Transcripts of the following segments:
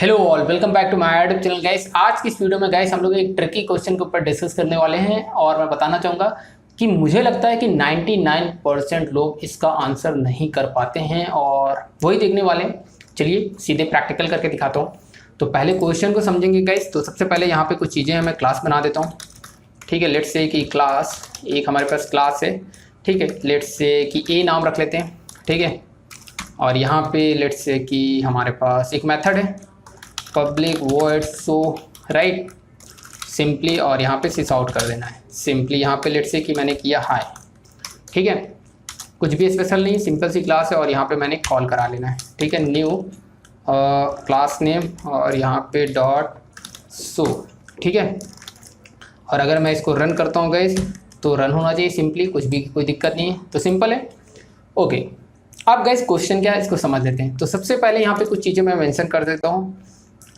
Hello all, welcome back to my YouTube channel guys. आज की इस वीडियो में गाइस हम लोग एक ट्रिकी क्वेश्चन के ऊपर डिस्कस करने वाले हैं और मैं बताना चाहूँगा कि मुझे लगता है कि 99% लोग इसका आंसर नहीं कर पाते हैं और वही देखने वाले हैं। चलिए सीधे प्रैक्टिकल करके दिखाता हूँ। तो पहले क्वेश्चन को समझेंगे गाइस। तो सबसे पहले यहाँ पे कुछ चीज़ें हैं, मैं क्लास बना देता हूँ। ठीक है, लेट्स से कि क्लास एक हमारे पास क्लास है। ठीक है, लेट्स से कि ए नाम रख लेते हैं। ठीक है, और यहाँ पे लेट्स से कि हमारे पास एक मेथड है public void show right simply, और यहाँ पे सिस आउट कर देना है सिंपली। यहाँ पे लेट्स से कि मैंने किया हाय। ठीक है, कुछ भी स्पेशल नहीं, सिंपल सी क्लास है और यहाँ पे मैंने कॉल करा लेना है। ठीक है, न्यू क्लास नेम और यहाँ पे डॉट शो। ठीक है, और अगर मैं इसको रन करता हूँ गाइस तो रन होना चाहिए सिंपली, कुछ भी कोई दिक्कत नहीं है, तो सिंपल है। ओके, अब गाइस क्वेश्चन क्या है इसको समझ लेते हैं। तो सबसे पहले यहाँ पे कुछ चीज़ें मैं मेंशन कर देता हूँ।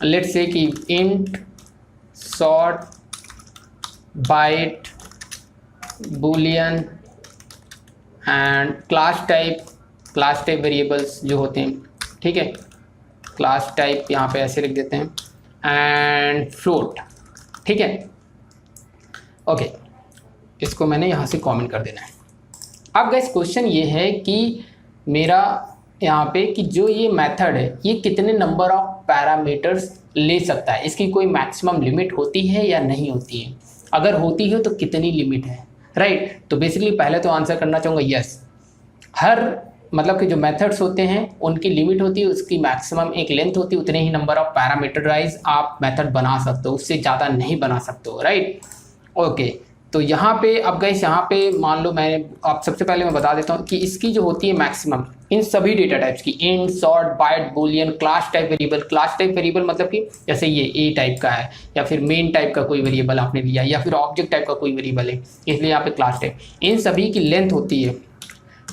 लेट्स से कि int short byte boolean and class type variables जो होते हैं। ठीक है, क्लास टाइप यहाँ पे ऐसे लिख देते हैं एंड फ्लोट। ठीक है, ओके, इसको मैंने यहाँ से कमेंट कर देना है। अब गाइस क्वेश्चन ये है कि मेरा यहाँ पे कि जो ये मेथड है ये कितने नंबर ऑफ पैरामीटर्स ले सकता है, इसकी कोई मैक्सिमम लिमिट होती है या नहीं होती है, अगर होती है तो कितनी लिमिट है। राइट, तो बेसिकली पहले तो आंसर करना चाहूँगा यस। हर मतलब कि जो मेथड्स होते हैं उनकी लिमिट होती है, उसकी मैक्सिमम एक लेंथ होती है, उतने ही नंबर ऑफ पैरामीटराइज आप मेथड बना सकते हो, उससे ज़्यादा नहीं बना सकते हो। राइट, ओके, तो यहाँ पे अब गाइस यहाँ पे मान लो मैंने आप सबसे पहले मैं बता देता हूँ कि इसकी जो होती है मैक्सिमम इन सभी डेटा टाइप्स की, int short byte boolean class type variable. Class type variable मतलब कि जैसे ये ए टाइप का है या फिर मेन टाइप का कोई वेरिएबल आपने लिया या फिर ऑब्जेक्ट टाइप का कोई वेरिएबल है, इसलिए यहाँ पे क्लास टाइप। इन सभी की लेंथ होती है।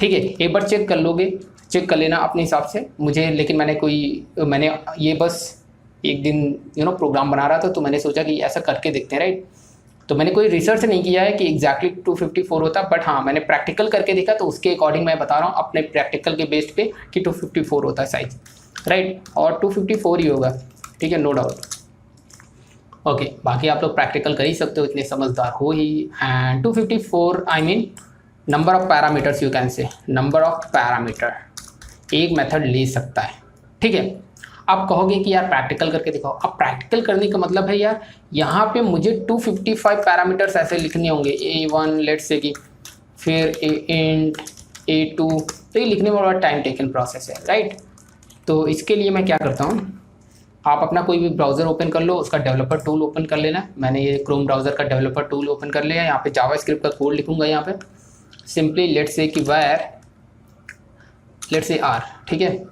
ठीक है, एक बार चेक कर लोगे, चेक कर लेना अपने हिसाब से मुझे, लेकिन मैंने ये बस एक दिन प्रोग्राम बना रहा था तो मैंने सोचा कि ऐसा करके देखते हैं। राइट, तो मैंने कोई रिसर्च नहीं किया है कि एग्जैक्टली 254 होता, बट हाँ मैंने प्रैक्टिकल करके देखा तो उसके अकॉर्डिंग मैं बता रहा हूँ अपने प्रैक्टिकल के बेस्ड पे कि 254 होता है साइज। राइट, और 254 ही होगा। ठीक है, नो डाउट। ओके, बाकी आप लोग प्रैक्टिकल कर ही सकते हो, इतने समझदार हो ही। And 254 I mean number of parameters, you can say number of parameter एक मेथड ले सकता है। ठीक है, आप कहोगे कि यार प्रैक्टिकल करके दिखाओ। अब प्रैक्टिकल करने का मतलब है यार यहाँ पे मुझे 255 पैरामीटर्स ऐसे लिखने होंगे, A1 लेट्स से कि फिर इंट A2, तो ये लिखने में बड़ा टाइम टेकन प्रोसेस है। राइट, तो इसके लिए मैं क्या करता हूँ, आप अपना कोई भी ब्राउज़र ओपन कर लो, उसका डेवलपर टूल ओपन कर लेना। मैंने ये क्रोम ब्राउज़र का डेवलपर टूल ओपन कर लिया। यहाँ पे जावास्क्रिप्ट का कोड लिखूँगा यहाँ पे सिंपली लेट्स से कि वायर लेट्स से R। ठीक है,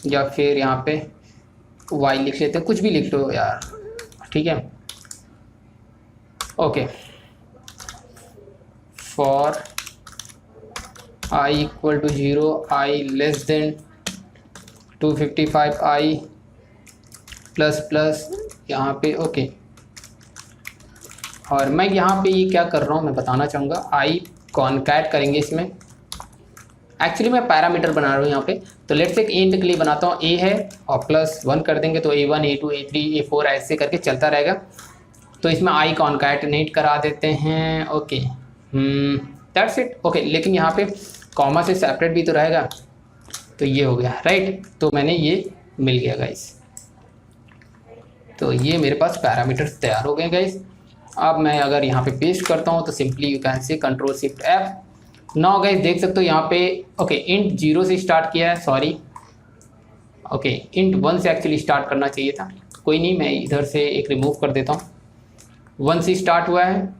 या फिर यहाँ पे y लिख लेते हैं, कुछ भी लिख लो यार। ठीक है, okay, for i equal to 0 i less than 255 i plus plus यहाँ पे। ओके, और मैं यहाँ पे ये क्या कर रहा हूँ मैं बताना चाहूँगा। i कॉन्कैट करेंगे इसमें, एक्चुअली मैं पैरामीटर बना रहा हूँ यहाँ पे। तो लेट्स एक इंट के लिए बनाता हूँ, a है और +1 कर देंगे तो A1 A2 A3 A4 ऐसे करके चलता रहेगा। तो इसमें i कॉन्कैटनेट करा देते हैं। Okay, that's it. ओके, लेकिन यहाँ पे कॉमा से सेपरेट भी तो रहेगा, तो ये हो गया। राइट, तो मैंने ये मिल गया गाइस। तो ये मेरे पास पैरामीटर्स तैयार हो गए गाइस। अब मैं अगर यहाँ पे पेस्ट करता हूँ तो सिंपली यू कैन से Ctrl+Shift+F। नाउ गाइस देख सकते हो यहाँ पे ओके इंट 0 से स्टार्ट किया है, सॉरी ओके इंट 1 से एक्चुअली स्टार्ट करना चाहिए था। कोई नहीं, मैं इधर से एक रिमूव कर देता हूँ। 1 से स्टार्ट हुआ है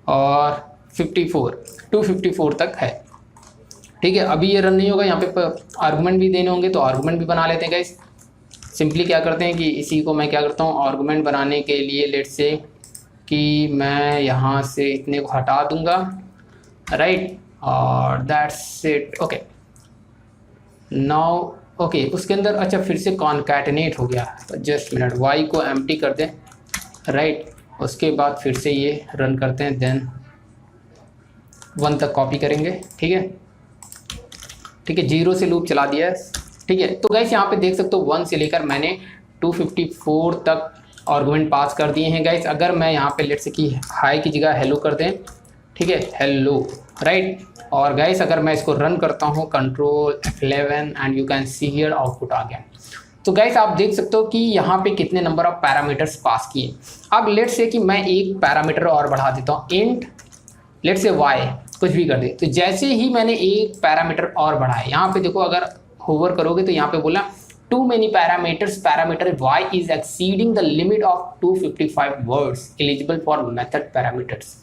और 254 तक है। ठीक है, अभी ये रन नहीं होगा, यहाँ पे आर्गूमेंट भी देने होंगे तो आर्गूमेंट भी बना लेते हैं गाइस। सिंपली क्या करते हैं कि इसी को मैं क्या करता हूँ, आर्गूमेंट बनाने के लिए लेट्स से कि मैं यहाँ से इतने को हटा दूँगा। राइट, और that's it. Okay, now okay उसके अंदर अच्छा फिर से कॉन्कैटनेट हो गया, जस्ट मिनट, y को एम्प्टी कर दें। राइट, उसके बाद फिर से ये रन करते हैं, देन 1 तक कॉपी करेंगे। ठीक है, ठीक है, 0 से लूप चला दिया है। ठीक है, तो गाइस यहाँ पे देख सकते हो 1 से लेकर मैंने 254 तक आर्गुमेंट पास कर दिए हैं गाइस। अगर मैं यहाँ पे लेट्स से कि हाई की जगह हेलो कर दें, ठीक है, हेलो, राइट। और गाइस अगर मैं इसको रन करता हूँ control F11 and you can see here output आ गया। तो गाइस आप देख सकते हो कि यहाँ पे कितने नंबर ऑफ पैरामीटर्स पास किए। अब लेट्स से कि मैं एक पैरामीटर और बढ़ा देता हूँ, इंट लेट्स से y, कुछ भी कर दे। तो जैसे ही मैंने एक पैरामीटर और बढ़ाया, यहाँ पे देखो अगर होवर करोगे तो यहाँ पे बोला too many parameters, parameter y is exceeding the limit of 255 words eligible for method parameters,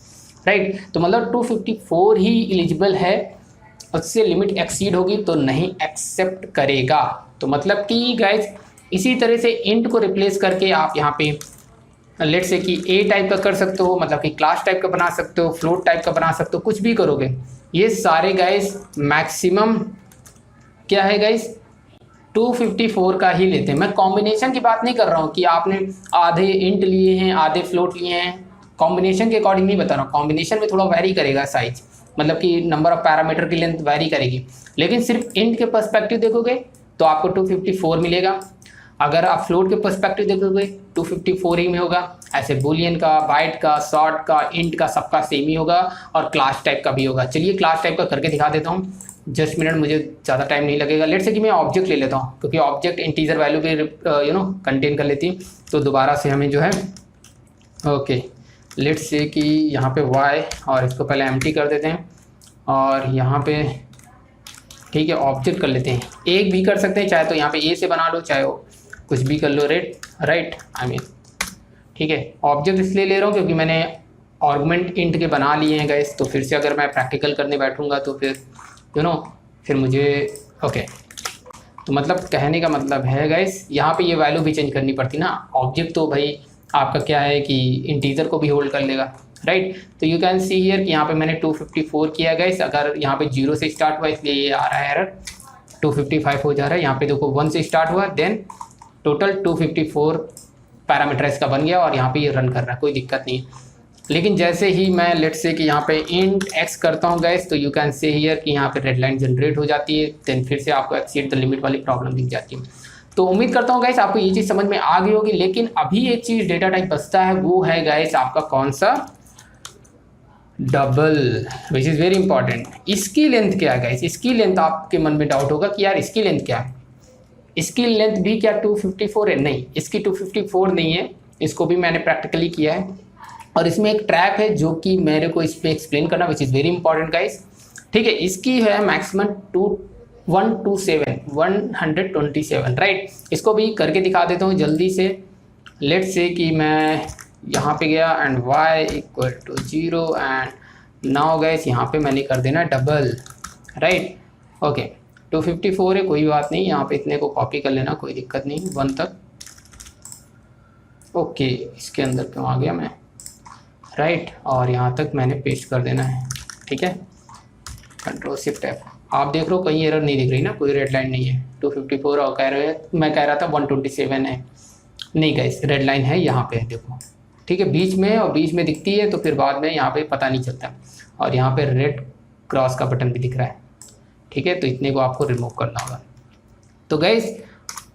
right. तो मतलब 254 ही एलिजिबल है, उससे लिमिट एक्सीड होगी तो नहीं एक्सेप्ट करेगा। तो मतलब कि गाइज इसी तरह से इंट को रिप्लेस करके आप यहाँ पे लेट्स से कि ए टाइप का कर सकते हो, मतलब कि क्लास टाइप का बना सकते हो, फ्लोट टाइप का बना सकते हो, कुछ भी करोगे। ये सारे गाइज मैक्सिमम क्या है गाइज 254 का ही लेते हैं। मैं कॉम्बिनेशन की बात नहीं कर रहा हूँ कि आपने आधे इंट लिए हैं आधे फ्लोट लिए हैं, कॉम्बिनेशन के अकॉर्डिंग नहीं बता रहा हूँ। कॉम्बिनेशन में थोड़ा वेरी करेगा साइज, मतलब कि नंबर ऑफ पैरामीटर की लेंथ वेरी करेगी, लेकिन सिर्फ इंट के पर्सपेक्टिव देखोगे तो आपको 254 मिलेगा। अगर आप फ्लोट के पर्सपेक्टिव देखोगे 254 ही में होगा। ऐसे बुलियन का, बाइट का, शॉर्ट का, इंट का सबका सेम ही होगा और क्लास टाइप का भी होगा। चलिए क्लास टाइप का करके दिखा देता हूँ, जस्ट मिनट, मुझे ज़्यादा टाइम नहीं लगेगा। लेट्स से कि मैं ऑब्जेक्ट ले लेता हूँ, क्योंकि ऑब्जेक्ट इंटीजर वैल्यू भी कंटेन कर लेती है। तो दोबारा से हमें जो है ओके, लेट्स से कि यहाँ पे y और इसको पहले एम्प्टी कर देते हैं और यहाँ पे ठीक है ऑब्जेक्ट कर लेते हैं। एक भी कर सकते हैं, चाहे तो यहाँ पे ए से बना लो, चाहे वो कुछ भी कर लो, राइट आई मीन, ठीक है। ऑब्जेक्ट इसलिए ले रहा हूँ क्योंकि मैंने आर्गुमेंट इंट के बना लिए हैं गाइस। तो फिर से अगर मैं प्रैक्टिकल करने बैठूंगा तो फिर फिर मुझे ओके। तो मतलब कहने का मतलब है गाइस यहाँ पे ये वैल्यू भी चेंज करनी पड़ती ना। ऑब्जेक्ट तो भाई आपका क्या है कि इंटीजर को भी होल्ड कर लेगा, राइट। तो यू कैन सी हियर कि यहाँ पे मैंने 254 किया गाइस। अगर यहाँ पे 0 से स्टार्ट हुआ इसलिए ये आ रहा है एरर, 255 हो जा रहा है। यहाँ पे देखो 1 से स्टार्ट हुआ, देन टोटल 254 पैरामीटर इसका बन गया और यहाँ पे ये रन कर रहा है, कोई दिक्कत नहीं। लेकिन जैसे ही मैं लेट्स से कि यहाँ पे इंट x करता हूँ गाइस, तो यू कैन से हियर कि यहाँ पे रेड लाइन जनरेट हो जाती है, देन फिर से आपको एक्सीड द लिमिट वाली प्रॉब्लम दिख जाती है। तो उम्मीद करता हूँ गाइस आपको ये चीज़ समझ में आ गई होगी। लेकिन अभी एक चीज़ डेटा टाइप बचता है, वो है गाइस आपका कौन सा, double, which is very important. इसकी लेंथ क्या है गाइस, इसकी लेंथ आपके मन में डाउट होगा कि यार इसकी लेंथ क्या है। इसकी लेंथ भी क्या 254 है? नहीं, इसकी 254 नहीं है, इसको भी मैंने प्रैक्टिकली किया है। और इसमें एक ट्रैप है जो कि मेरे को इस पर एक्सप्लेन करना, which is very important guys, ठीक है। इसकी है मैक्सिमम 127, राइट। इसको भी करके दिखा देता हूँ जल्दी से। लेट्स से कि मैं यहाँ पे गया and y equal to 0 and now guys यहाँ पे मैंने कर देना डबल, राइट। ओके 254 है, कोई बात नहीं, यहाँ पे इतने को कॉपी कर लेना, कोई दिक्कत नहीं, 1 तक। ओके इसके अंदर क्यों आ गया मैं, राइट। और यहाँ तक मैंने पेस्ट कर देना है, ठीक है। Control shift F। आप देख रहे हो कहीं एरर नहीं दिख रही ना, कोई रेड लाइन नहीं है। 254 और कह रहे हैं, मैं कह रहा था 127 है, नहीं गाइस रेड लाइन है यहाँ पे, देखो ठीक है, बीच में, और बीच में दिखती है तो फिर बाद में यहाँ पे पता नहीं चलता। और यहाँ पे रेड क्रॉस का बटन भी दिख रहा है, ठीक है। तो इतने को आपको रिमूव करना होगा। तो गाइस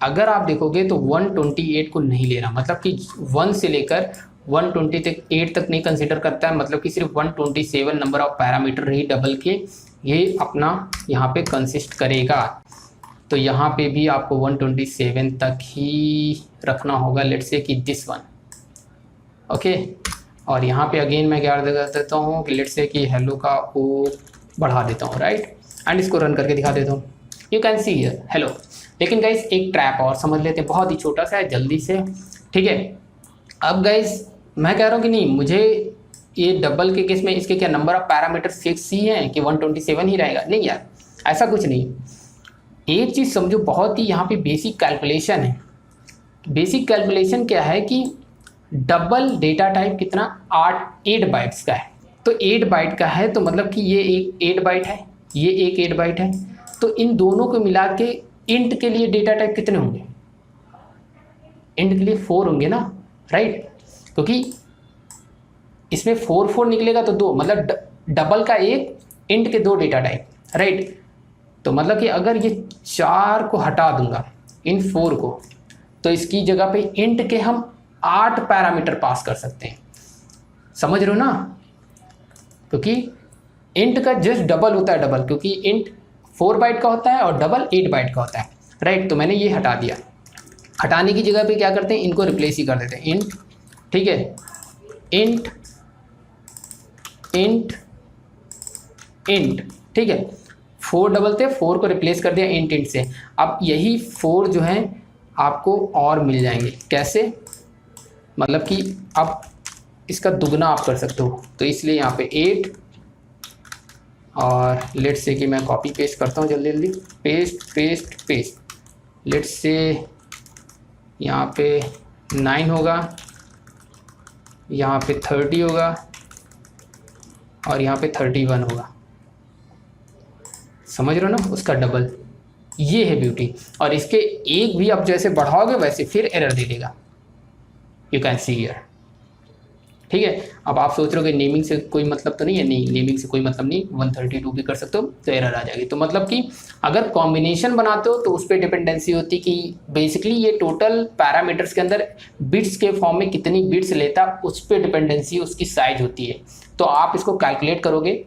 अगर आप देखोगे तो 128 को नहीं ले रहा, मतलब कि 1 से लेकर 128 तक नहीं कंसिडर करता है, मतलब कि सिर्फ 127 number of parameter he double के ये अपना यहाँ पे कंसिस्ट करेगा। तो यहाँ पे भी आपको 127 तक ही रखना होगा, लेट्स से कि दिस वन, ओके। और यहाँ पे अगेन मैं क्या देता हूँ कि लेट्स से कि हेलो का ओ बढ़ा देता हूँ, राइट। एंड इसको रन करके दिखा देता हूँ, you can see here hello. लेकिन गाइस एक ट्रैप और समझ लेते हैं, बहुत ही छोटा सा है, जल्दी से, ठीक है। अब गाइस मैं कह रहा हूँ कि नहीं, मुझे ये डबल के केस में इसके क्या नंबर ऑफ पैरामीटर फिक्स ही हैं कि 127 ही रहेगा, नहीं यार ऐसा कुछ नहीं। एक चीज़ समझो, बहुत ही यहाँ पे बेसिक कैलकुलेशन है। बेसिक कैलकुलेशन क्या है कि डबल डेटा टाइप कितना 8 बाइट्स का है। तो 8 बाइट का है तो मतलब कि ये एक 8 बाइट है, ये एक 8 बाइट है। तो इन दोनों को मिला के इंट के लिए डेटा टाइप कितने होंगे, इंट के लिए 4 होंगे ना, राइट। क्योंकि इसमें 4 निकलेगा तो 2, मतलब डबल का एक, इंट के 2 डेटा टाइप, राइट। तो मतलब कि अगर ये 4 को हटा दूंगा इन 4 को, तो इसकी जगह पे इंट के हम 8 पैरामीटर पास कर सकते हैं। समझ रहे हो ना, क्योंकि इंट का जस्ट डबल होता है, डबल, क्योंकि इंट 4 बाइट का होता है और डबल 8 बाइट का होता है, राइट। तो मैंने ये हटा दिया। हटाने की जगह पे क्या करते हैं, इनको रिप्लेस ही कर देते हैं, इंट, ठीक है, इंट इंट इंट, ठीक है। 4 डबल थे, 4 को रिप्लेस कर दिया इंट इंट से। अब यही 4 जो हैं आपको और मिल जाएंगे। कैसे, मतलब कि अब इसका दुगना आप कर सकते हो, तो इसलिए यहाँ पे 8, और लेट्स से कि मैं कॉपी पेस्ट करता हूँ जल्दी जल्दी, paste paste paste, let's say यहाँ पे 9 होगा, यहाँ पे 30 होगा, और यहाँ पे 31 होगा। समझ रहे हो ना, उसका डबल। ये है ब्यूटी। और इसके एक भी आप जैसे बढ़ाओगे वैसे फिर एरर दे देगा, यू कैन सी हियर, ठीक है। अब आप सोच रहे हो कि नेमिंग से कोई मतलब तो नहीं है, नहीं, नेमिंग से कोई मतलब नहीं, 132 भी कर सकते हो तो एरर आ जाएगी। तो मतलब कि अगर कॉम्बिनेशन बनाते हो तो उस पर डिपेंडेंसी होती कि बेसिकली ये टोटल पैरामीटर्स के अंदर बिट्स के फॉर्म में कितनी बिट्स लेता, उस पर डिपेंडेंसी उसकी साइज होती है। तो आप इसको कैलकुलेट करोगे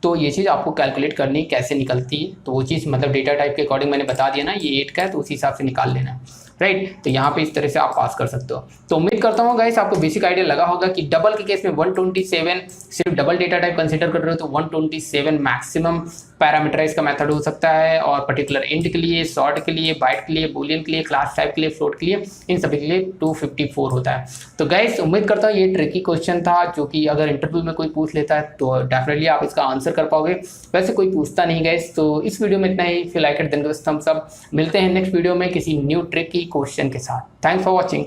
तो ये चीज़ आपको कैलकुलेट करनी कैसे निकलती है, तो वो चीज़ मतलब डेटा टाइप के अकॉर्डिंग मैंने बता दिया ना, ये 8 का है तो उसी हिसाब से निकाल लेना है, राइट। तो यहाँ पे इस तरह से आप पास कर सकते हो। तो उम्मीद करता हूँ गाइस आपको बेसिक आइडिया लगा होगा कि डबल के केस में 127, सिर्फ डबल डेटा टाइप कंसीडर कर रहे हो तो 127 मैक्सिमम पैरामीटराइज का मेथड हो सकता है, और पर्टिकुलर इंट के लिए, शॉर्ट के लिए, बाइट के लिए, बूलियन के लिए, क्लास टाइप के लिए, फ्लोट के लिए, इन सभी के लिए 254 होता है। तो गाइस उम्मीद करता हूँ ये ट्रिकी क्वेश्चन था, जो कि अगर इंटरव्यू में कोई पूछ लेता है तो डेफिनेटली आप इसका आंसर कर पाओगे। वैसे कोई पूछता नहीं गाइस। तो इस वीडियो में इतना ही। If you like it then give us thumbs up. मिलते हैं नेक्स्ट वीडियो में किसी न्यू ट्रिकी क्वेश्चन के साथ। Thanks for watching.